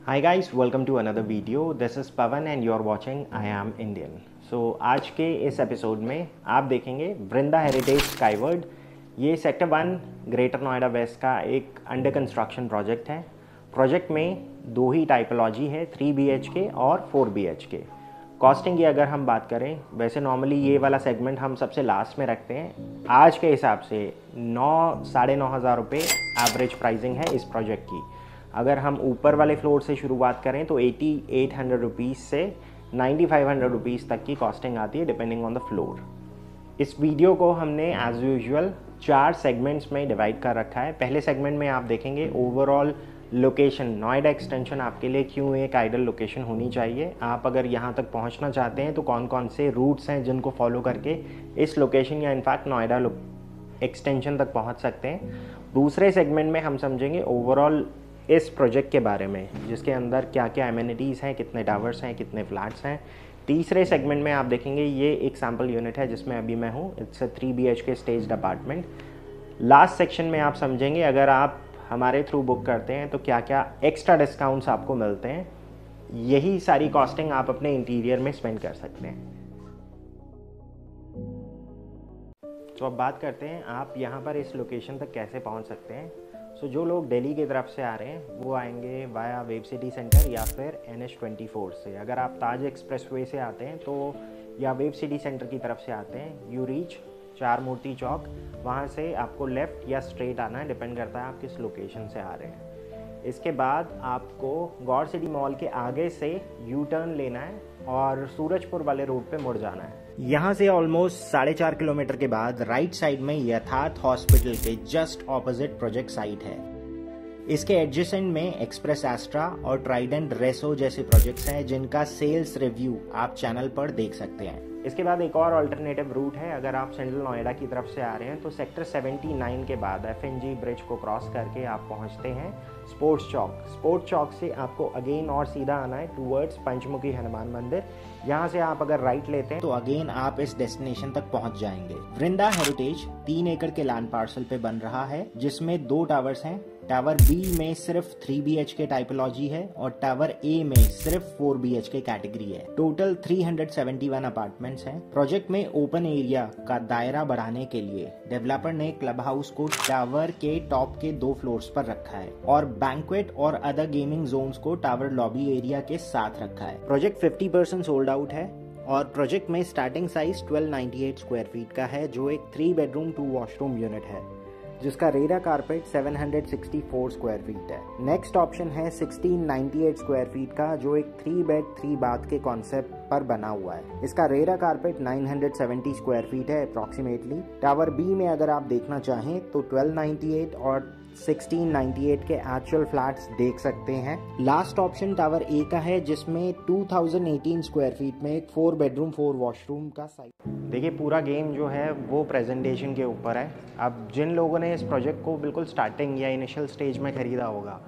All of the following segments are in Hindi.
Hi guys, welcome to another video. This is Pavan and you're watching I Am Indian. So आज के इस एपिसोड में आप देखेंगे वृंदा हेरिटेज स्काईवर्ड। ये सेक्टर 1 ग्रेटर नोएडा वेस्ट का एक अंडर कंस्ट्रक्शन प्रोजेक्ट है। प्रोजेक्ट में दो ही टाइपोलॉजी है, 3 BHK और 4 BHK। कॉस्टिंग की अगर हम बात करें, वैसे नॉर्मली ये वाला सेगमेंट हम सबसे लास्ट में रखते हैं। आज के हिसाब से 9-9.5 हज़ार रुपये एवरेज प्राइसिंग है इस प्रोजेक्ट की। अगर हम ऊपर वाले फ्लोर से शुरुआत करें तो 8800 रुपीज़ से 9500 रुपीज़ तक की कॉस्टिंग आती है डिपेंडिंग ऑन द फ्लोर। इस वीडियो को हमने एज यूजुअल 4 सेगमेंट्स में डिवाइड कर रखा है। पहले सेगमेंट में आप देखेंगे ओवरऑल लोकेशन, नोएडा एक्सटेंशन आपके लिए क्यों एक आइडल लोकेशन होनी चाहिए, आप अगर यहाँ तक पहुँचना चाहते हैं तो कौन कौन से रूट्स हैं जिनको फॉलो करके इस लोकेशन या इनफैक्ट नोएडा एक्सटेंशन तक पहुँच सकते हैं। दूसरे सेगमेंट में हम समझेंगे ओवरऑल इस प्रोजेक्ट के बारे में, जिसके अंदर क्या क्या एमिनिटीज़ हैं, कितने टावर्स हैं, कितने फ्लैट्स हैं। तीसरे सेगमेंट में आप देखेंगे ये एक सैम्पल यूनिट है जिसमें अभी मैं हूँ, it's a 3 BHK staged apartment. Last section में आप समझेंगे अगर आप हमारे थ्रू बुक करते हैं तो क्या क्या एक्स्ट्रा डिस्काउंट्स आपको मिलते हैं। यही सारी कॉस्टिंग आप अपने इंटीरियर में स्पेंड कर सकते हैं। तो अब बात करते हैं आप यहाँ पर इस लोकेशन तक कैसे पहुँच सकते हैं। सो जो लोग दिल्ली की तरफ से आ रहे हैं वो आएंगे वाया वेब सिटी सेंटर या फिर NH24 से। अगर आप ताज एक्सप्रेसवे से आते हैं तो या वेब सिटी सेंटर की तरफ से आते हैं, यू रीच चार मूर्ति चौक, वहाँ से आपको लेफ़्ट या स्ट्रेट आना है, डिपेंड करता है आप किस लोकेशन से आ रहे हैं। इसके बाद आपको गौर सिटी मॉल के आगे से यू टर्न लेना है और सूरजपुर वाले रोड पे मुड़ जाना है। यहाँ से ऑलमोस्ट 4.5 किलोमीटर के बाद राइट साइड में यथार्थ हॉस्पिटल के जस्ट ऑपोजिट प्रोजेक्ट साइट है। इसके एडजेसेंट में एक्सप्रेस एस्ट्रा और ट्राइडेंट रेसो जैसे प्रोजेक्ट्स हैं जिनका सेल्स रिव्यू आप चैनल पर देख सकते हैं। इसके बाद एक और अल्टरनेटिव रूट है, अगर आप सेंट्रल नोएडा की तरफ से आ रहे हैं तो सेक्टर 79 के बाद FNG ब्रिज को क्रॉस करके आप पहुंचते हैं स्पोर्ट्स चौक। स्पोर्ट्स चौक से आपको अगेन और सीधा आना है टूवर्ड्स पंचमुखी हनुमान मंदिर। यहाँ से आप अगर राइट लेते हैं तो अगेन आप इस डेस्टिनेशन तक पहुंच जाएंगे। वृंदा हेरिटेज 3 एकड़ के लैंड पार्सल पे बन रहा है जिसमें 2 टावर्स हैं। टावर B में सिर्फ 3 BHK टाइपोलॉजी है और टावर A में सिर्फ 4 BHK कैटेगरी है। टोटल 371 अपार्टमेंट्स हैं। प्रोजेक्ट में ओपन एरिया का दायरा बढ़ाने के लिए डेवलपर ने क्लब हाउस को टावर के टॉप के 2 फ्लोर्स पर रखा है और बैंक्वेट और अदर गेमिंग जोन्स को टावर लॉबी एरिया के साथ रखा है। प्रोजेक्ट 50% सोल्ड आउट है और प्रोजेक्ट में स्टार्टिंग साइज 1298 स्क्वायर फीट का है जो एक 3 बेडरूम 2 वॉशरूम यूनिट है जिसका रेरा कारपेट 764 स्क्वायर फीट है। नेक्स्ट ऑप्शन है 1698 स्क्वायर फीट का जो एक 3 बेड 3 बाथ के कॉन्सेप्ट पर बना हुआ है। इसका रेरा कारपेट 970 स्क्वायर फीट है अप्रॉक्सीमेटली। टावर B में अगर आप देखना चाहें तो 1298 और 1698 के एक्चुअल फ्लैट्स देख सकते हैं। लास्ट ऑप्शन टावर A का है जिसमें 2018 स्क्वायर फीट में एक 4 बेडरूम 4 वॉशरूम का साइज। देखिए पूरा गेम जो है वो प्रेजेंटेशन के ऊपर है। अब जिन लोगों ने इस प्रोजेक्ट को बिल्कुल स्टार्टिंग या इनिशियल स्टेज में ख़रीदा होगा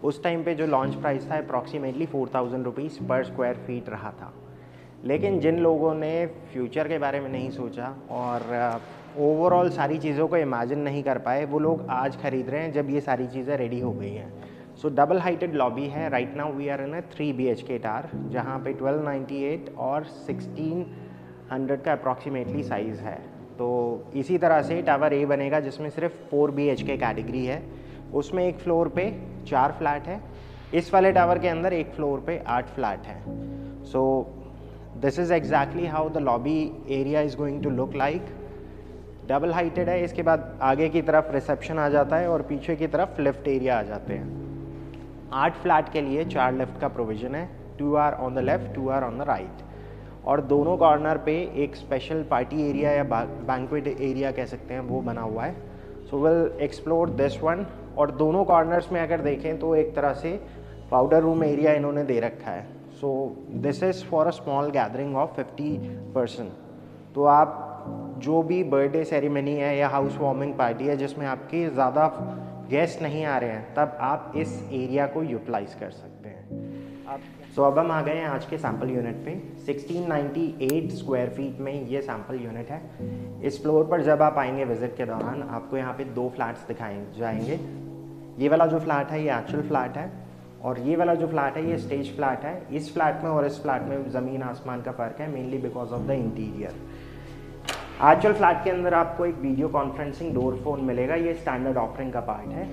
उस टाइम पे जो लॉन्च प्राइस था अप्रॉक्सीमेटली 4000 रुपीज़ पर स्क्वायर फीट रहा था। लेकिन जिन लोगों ने फ्यूचर के बारे में नहीं सोचा और ओवरऑल सारी चीज़ों को इमेजिन नहीं कर पाए, वो लोग आज ख़रीद रहे हैं जब ये सारी चीज़ें रेडी हो गई हैं। सो डबल हाइटेड लॉबी है। Right now we are in a 3 BHK tower जहाँ पे 1298 और 1600 का अप्रॉक्सीमेटली साइज़ है। तो इसी तरह से टावर A बनेगा जिसमें सिर्फ 4 BHK कैटेगरी है। उसमें एक फ्लोर पे 4 फ्लैट है। इस वाले टावर के अंदर एक फ्लोर पे 8 फ्लैट हैं। So this is exactly how the lobby area is going to look like. Double heighted है। इसके बाद आगे की तरफ रिसेप्शन आ जाता है और पीछे की तरफ लिफ्ट एरिया आ जाते हैं। 8 फ्लैट के लिए 4 लिफ्ट का प्रोविज़न है, 2 are on the left, 2 are on the right. और दोनों कॉर्नर पे एक स्पेशल पार्टी एरिया या बैंक्वेट एरिया कह सकते हैं वो बना हुआ है। So will explore this one. और दोनों कॉर्नर्स में अगर देखें तो एक तरह से पाउडर रूम एरिया इन्होंने दे रखा है। सो this is for a small gathering of 50 person. तो आप जो भी बर्थडे सेरेमनी है या हाउस वार्मिंग पार्टी है जिसमें आपके ज़्यादा गेस्ट नहीं आ रहे हैं तब आप इस एरिया को यूटिलाइज़ कर सकते हैं। अब हम आ गए हैं आज के सैम्पल यूनिट पे। 1698 स्क्वायर फीट में ये सैम्पल यूनिट है। इस फ्लोर पर जब आप आएंगे विजिट के दौरान आपको यहाँ पे 2 फ्लैट्स दिखाए जाएंगे। ये वाला जो फ्लैट है ये एक्चुअल फ्लैट है और ये वाला जो फ्लैट है ये स्टेज फ्लैट है। इस फ्लैट में और इस फ्लैट में ज़मीन आसमान का फ़र्क है, mainly because of the interior. Actual flat के अंदर आपको एक वीडियो कॉन्फ्रेंसिंग डोर फ़ोन मिलेगा, ये स्टैंडर्ड ऑफरिंग का पार्ट है।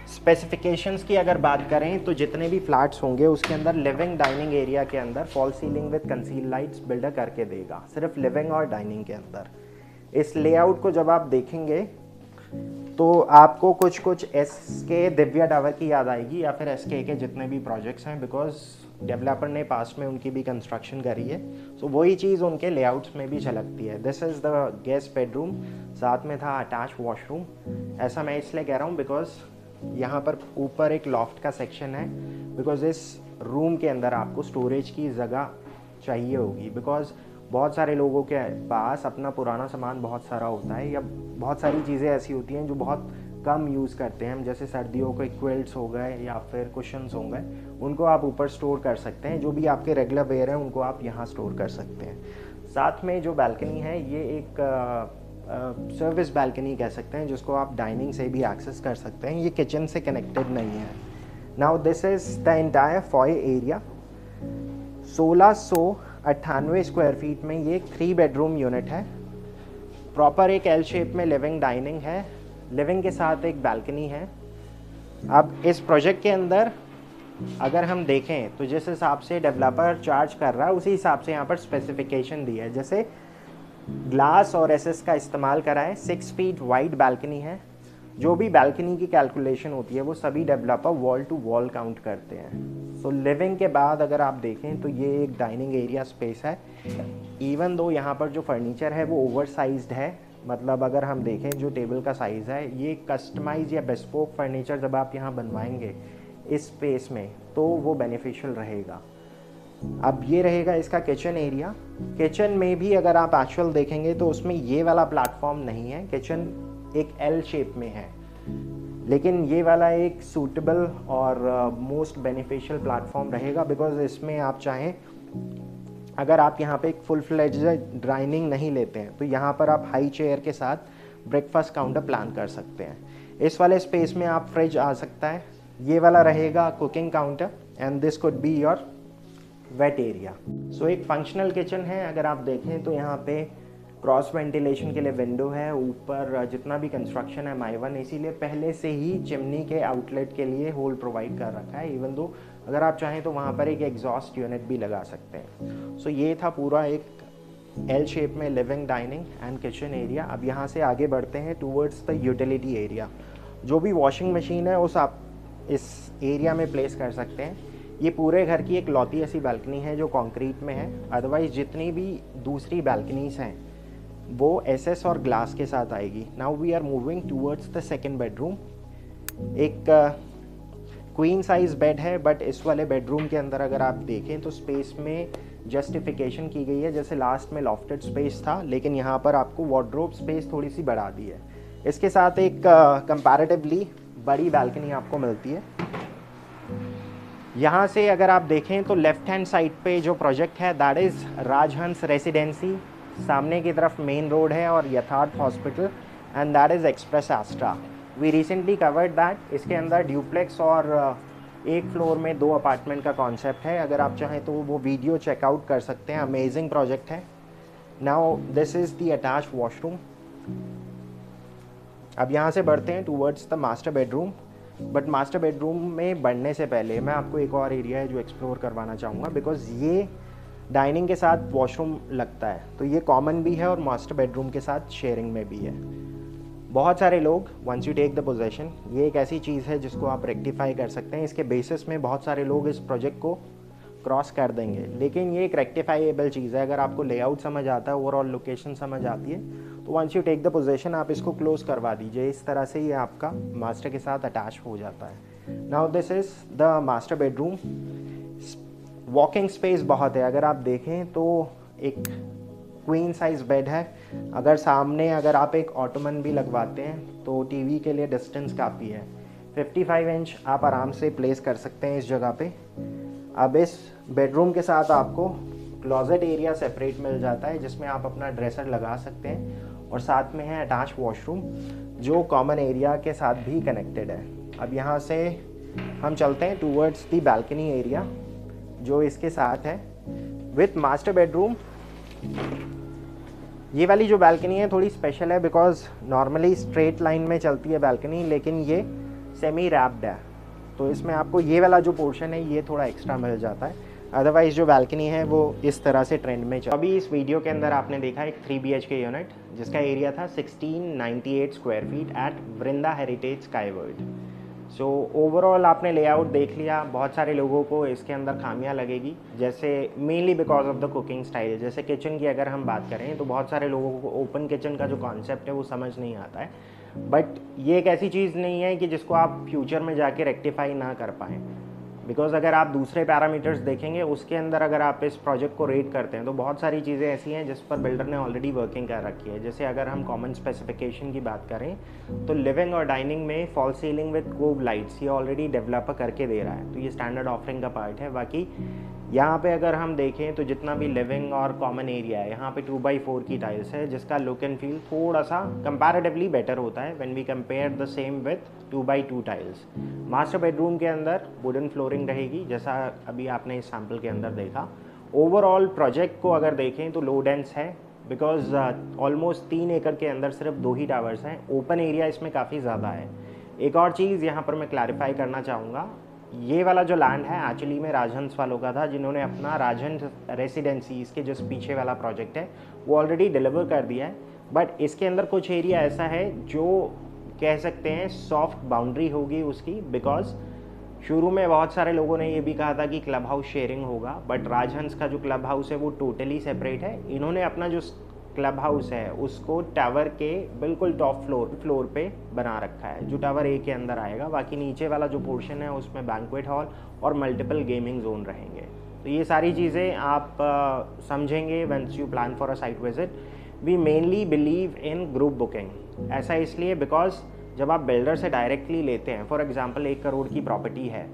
स्पेसिफिकेशंस की अगर बात करें तो जितने भी फ्लैट्स होंगे उसके अंदर लिविंग डाइनिंग एरिया के अंदर fall ceiling with conceal lights builder करके देगा, सिर्फ लिविंग और डाइनिंग के अंदर। इस लेआउट को जब आप देखेंगे तो आपको कुछ SK दिव्या टावर की याद आएगी या फिर SK के जितने भी प्रोजेक्ट्स हैं, बिकॉज डेवलपर ने पास्ट में उनकी भी कंस्ट्रक्शन करी है। सो वही चीज़ उनके लेआउट्स में भी झलकती है। This is the guest bedroom, साथ में था अटैच वॉशरूम। ऐसा मैं इसलिए कह रहा हूँ बिकॉज यहाँ पर ऊपर एक लॉफ्ट का सेक्शन है, बिकॉज इस रूम के अंदर आपको स्टोरेज की जगह चाहिए होगी। बिकॉज बहुत सारे लोगों के पास अपना पुराना सामान बहुत सारा होता है, या बहुत सारी चीज़ें ऐसी होती हैं जो बहुत कम यूज़ करते हैं, जैसे सर्दियों के क्विल्ट्स हो गए या फिर कुशन्स हो गए, उनको आप ऊपर स्टोर कर सकते हैं। जो भी आपके रेगुलर वेयर हैं उनको आप यहाँ स्टोर कर सकते हैं। साथ में जो बैल्कनी है ये एक सर्विस बैल्कनी कह सकते हैं, जिसको आप डाइनिंग से भी एक्सेस कर सकते हैं। ये किचन से कनेक्टेड नहीं है। Now this is the entire Foy area. 1698 square feet में ये 3 बेडरूम यूनिट है। प्रॉपर एक एल शेप में लिविंग डाइनिंग है, लिविंग के साथ एक बैल्कनी है। अब इस प्रोजेक्ट के अंदर अगर हम देखें तो जिस हिसाब से डेवलपर चार्ज कर रहा है उसी हिसाब से यहाँ पर स्पेसिफिकेशन दी है। जैसे ग्लास और SS का इस्तेमाल करा है, 6 फीट वाइड बैल्कनी है। जो भी बैल्कनी की कैलकुलेशन होती है वो सभी developer wall to wall count करते हैं। सो लिविंग के बाद अगर आप देखें तो ये एक डाइनिंग एरिया स्पेस है। इवन दो यहाँ पर जो फर्नीचर है वो ओवर साइज्ड है, मतलब अगर हम देखें जो टेबल का साइज़ है, ये कस्टमाइज या बेस्पोक फर्नीचर जब आप यहाँ बनवाएंगे इस स्पेस में तो वो बेनिफिशियल रहेगा। अब ये रहेगा इसका किचन एरिया। किचन में भी अगर आप एक्चुअल देखेंगे तो उसमें ये वाला प्लेटफॉर्म नहीं है, किचन एक एल शेप में है, लेकिन ये वाला एक सूटेबल और मोस्ट बेनिफिशियल प्लेटफॉर्म रहेगा। बिकॉज इसमें आप चाहें अगर आप यहाँ पे एक फुल फ्लेज्ड डाइनिंग नहीं लेते हैं तो यहाँ पर आप हाई चेयर के साथ ब्रेकफास्ट काउंटर प्लान कर सकते हैं। इस वाले स्पेस में आप फ्रिज आ सकता है। ये वाला रहेगा cooking counter and this could be your wet area. So एक फंक्शनल किचन है। अगर आप देखें तो यहाँ पे क्रॉस वेंटिलेशन के लिए विंडो है। ऊपर जितना भी कंस्ट्रक्शन है माइवन, इसीलिए पहले से ही चिमनी के आउटलेट के लिए होल प्रोवाइड कर रखा है। इवन दो अगर आप चाहें तो वहाँ पर एक एग्जॉस्ट यूनिट भी लगा सकते हैं। सो ये था पूरा एक एल शेप में living dining and kitchen area. अब यहाँ से आगे बढ़ते हैं टूवर्ड्स द यूटिलिटी एरिया। जो भी वॉशिंग मशीन है उस आप इस एरिया में प्लेस कर सकते हैं। ये पूरे घर की एक लौती ऐसी बैल्कनी है जो कंक्रीट में है। अदरवाइज जितनी भी दूसरी बैल्कनीज हैं वो SS और ग्लास के साथ आएगी। Now we are moving towards the second bedroom. एक क्वीन साइज बेड है, बट इस वाले बेडरूम के अंदर अगर आप देखें तो स्पेस में जस्टिफिकेशन की गई है। जैसे लास्ट में लॉफ्टेड स्पेस था, लेकिन यहाँ पर आपको वार्डरोब स्पेस थोड़ी सी बढ़ा दी है। इसके साथ एक कंपैरेटिवली बड़ी बैल्कनी आपको मिलती है। यहाँ से अगर आप देखें तो लेफ्ट हैंड साइड पे जो प्रोजेक्ट है दैट इज़ राजहंस रेसिडेंसी। सामने की तरफ मेन रोड है और Yatharth hospital and that is Express Astra. We recently covered that. इसके अंदर ड्यूप्लेक्स और एक फ्लोर में 2 अपार्टमेंट का कॉन्सेप्ट है। अगर आप चाहें तो वो वीडियो चेकआउट कर सकते हैं। अमेजिंग प्रोजेक्ट है। Now this is the attach washroom. अब यहाँ से बढ़ते हैं towards the master bedroom. But master bedroom में बढ़ने से पहले मैं आपको एक और एरिया है जो एक्सप्लोर करवाना चाहूँगा, बिकॉज ये डाइनिंग के साथ वॉशरूम लगता है, तो ये कॉमन भी है और मास्टर बेडरूम के साथ शेयरिंग में भी है। बहुत सारे लोग once you take the possession, ये एक ऐसी चीज़ है जिसको आप रेक्टिफाई कर सकते हैं। इसके बेसिस में बहुत सारे लोग इस प्रोजेक्ट को क्रॉस कर देंगे, लेकिन ये एक रेक्टिफाइएबल चीज़ है। अगर आपको लेआउट समझ आता है, ओवरऑल लोकेशन समझ आती है, तो once you take the possession आप इसको क्लोज करवा दीजिए। इस तरह से ये आपका मास्टर के साथ अटैच हो जाता है। Now this is the master bedroom. Walking space बहुत है। अगर आप देखें तो एक क्वीन साइज बेड है। अगर आप एक ऑटोमन भी लगवाते हैं तो टीवी के लिए डिस्टेंस काफ़ी है। 55 इंच आप आराम से प्लेस कर सकते हैं इस जगह पे। अब इस बेडरूम के साथ आपको क्लोजेट एरिया सेपरेट मिल जाता है, जिसमें आप अपना ड्रेसर लगा सकते हैं, और साथ में है अटैच वॉशरूम जो कॉमन एरिया के साथ भी कनेक्टेड है। अब यहाँ से हम चलते हैं टूवर्ड्स दी बालकनी एरिया जो इसके साथ है विथ मास्टर बेडरूम। ये वाली जो बालकनी है थोड़ी स्पेशल है बिकॉज नॉर्मली स्ट्रेट लाइन में चलती है बालकनी, लेकिन ये सेमी रैप्ड है, तो इसमें आपको ये वाला जो पोर्शन है ये थोड़ा एक्स्ट्रा मिल जाता है। अदरवाइज़ जो बालकनी है वो इस तरह से ट्रेंड में चल। अभी इस वीडियो के अंदर आपने देखा एक 3 BHK यूनिट जिसका एरिया था 1698 square feet at Vrinda heritage sky world. So overall आपने लेआउट देख लिया। बहुत सारे लोगों को इसके अंदर खामियां लगेगी, जैसे mainly because of the cooking style. जैसे किचन की अगर हम बात करें तो बहुत सारे लोगों को ओपन किचन का जो कॉन्सेप्ट है वो समझ नहीं आता है, बट ये एक ऐसी चीज़ नहीं है कि जिसको आप फ्यूचर में जाके रेक्टिफाई ना कर पाएँ। बिकॉज अगर आप दूसरे पैरामीटर्स देखेंगे उसके अंदर अगर आप इस प्रोजेक्ट को रेट करते हैं तो बहुत सारी चीज़ें ऐसी हैं जिस पर बिल्डर ने ऑलरेडी वर्किंग कर रखी है। जैसे अगर हम कॉमन स्पेसिफिकेशन की बात करें तो लिविंग और डाइनिंग में fall ceiling with cove lights ये ऑलरेडी डेवलपर करके दे रहा है, तो ये स्टैंडर्ड ऑफरिंग का पार्ट है। बाकी यहाँ पे अगर हम देखें तो जितना भी लिविंग और कॉमन एरिया है यहाँ पे 2x4 की टाइल्स है जिसका लुक एंड फील थोड़ा सा कंपैरेटिवली बेटर होता है when we compare the same with 2x2 tiles. Master bedroom के अंदर वुडन फ्लोरिंग रहेगी जैसा अभी आपने इस सैम्पल के अंदर देखा। ओवरऑल प्रोजेक्ट को अगर देखें तो लो डेंस है बिकॉज ऑलमोस्ट 3 एकड़ के अंदर सिर्फ 2 ही टावर्स हैं। ओपन एरिया इसमें काफ़ी ज़्यादा है। एक और चीज़ यहाँ पर मैं क्लैरिफाई करना चाहूँगा, ये वाला जो लैंड है एक्चुअली में राजहंस वालों का था जिन्होंने अपना राजहंस रेसिडेंसी इसके जस्ट पीछे वाला प्रोजेक्ट है वो ऑलरेडी डिलीवर कर दिया है। बट इसके अंदर कुछ एरिया ऐसा है जो कह सकते हैं सॉफ्ट बाउंड्री होगी उसकी, बिकॉज शुरू में बहुत सारे लोगों ने ये भी कहा था कि क्लब हाउस शेयरिंग होगा, बट राजहंस का जो क्लब हाउस है वो टोटली सेपरेट है। इन्होंने अपना जो क्लब हाउस है उसको टावर के बिल्कुल टॉप फ्लोर पे बना रखा है जो टावर ए के अंदर आएगा। बाकी नीचे वाला जो पोर्शन है उसमें बैंक्वेट हॉल और मल्टीपल गेमिंग जोन रहेंगे। तो ये सारी चीज़ें आप समझेंगे once you plan for a site visit. We mainly believe in group booking. ऐसा इसलिए बिकॉज जब आप बिल्डर से डायरेक्टली लेते हैं, फॉर एग्जांपल 1 करोड़ की प्रॉपर्टी है,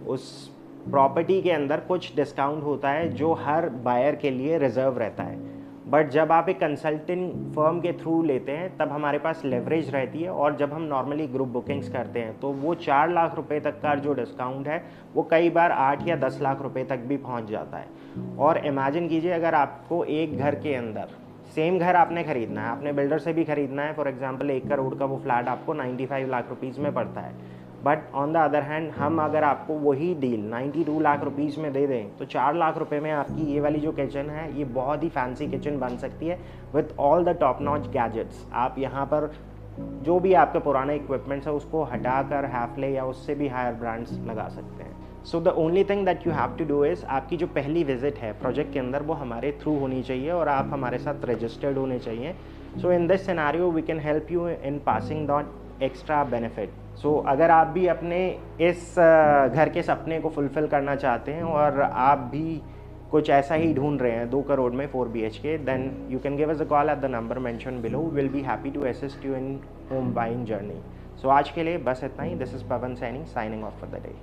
उस प्रॉपर्टी के अंदर कुछ डिस्काउंट होता है जो हर बायर के लिए रिजर्व रहता है। बट जब आप एक कंसल्टिंग फर्म के थ्रू लेते हैं तब हमारे पास लेवरेज रहती है, और जब हम नॉर्मली ग्रुप बुकिंग्स करते हैं तो वो 4 लाख रुपए तक का जो डिस्काउंट है वो कई बार 8 या 10 लाख रुपए तक भी पहुंच जाता है। और इमेजिन कीजिए अगर आपको एक घर के अंदर सेम घर आपने खरीदना है, आपने बिल्डर से भी खरीदना है, फॉर एग्जांपल 1 करोड़ का वो फ्लैट आपको 95 लाख रुपीज़ में पड़ता है। But on the other hand हम अगर आपको वही डील 92 लाख रुपीज़ में दे दें तो 4 लाख रुपए में आपकी ये वाली जो किचन है ये बहुत ही फैंसी किचन बन सकती है with all the top notch gadgets. आप यहाँ पर जो भी आपके पुराने इक्विपमेंट्स है उसको हटाकर हैफले या उससे भी हायर ब्रांड्स लगा सकते हैं। So the only thing that you have to do is आपकी जो पहली विजिट है प्रोजेक्ट के अंदर वो हमारे थ्रू होनी चाहिए और आप हमारे साथ रजिस्टर्ड होने चाहिए। So in this scenario we can help you in passing that extra benefit. So अगर आप भी अपने इस घर के सपने को फुलफ़िल करना चाहते हैं और आप भी कुछ ऐसा ही ढूंढ रहे हैं 2 करोड़ में 4 BHK, then you can give us a call at the number mention below. Will be happy to assist you in home buying journey. So आज के लिए बस इतना ही। This is Pawan Saini signing off for the day.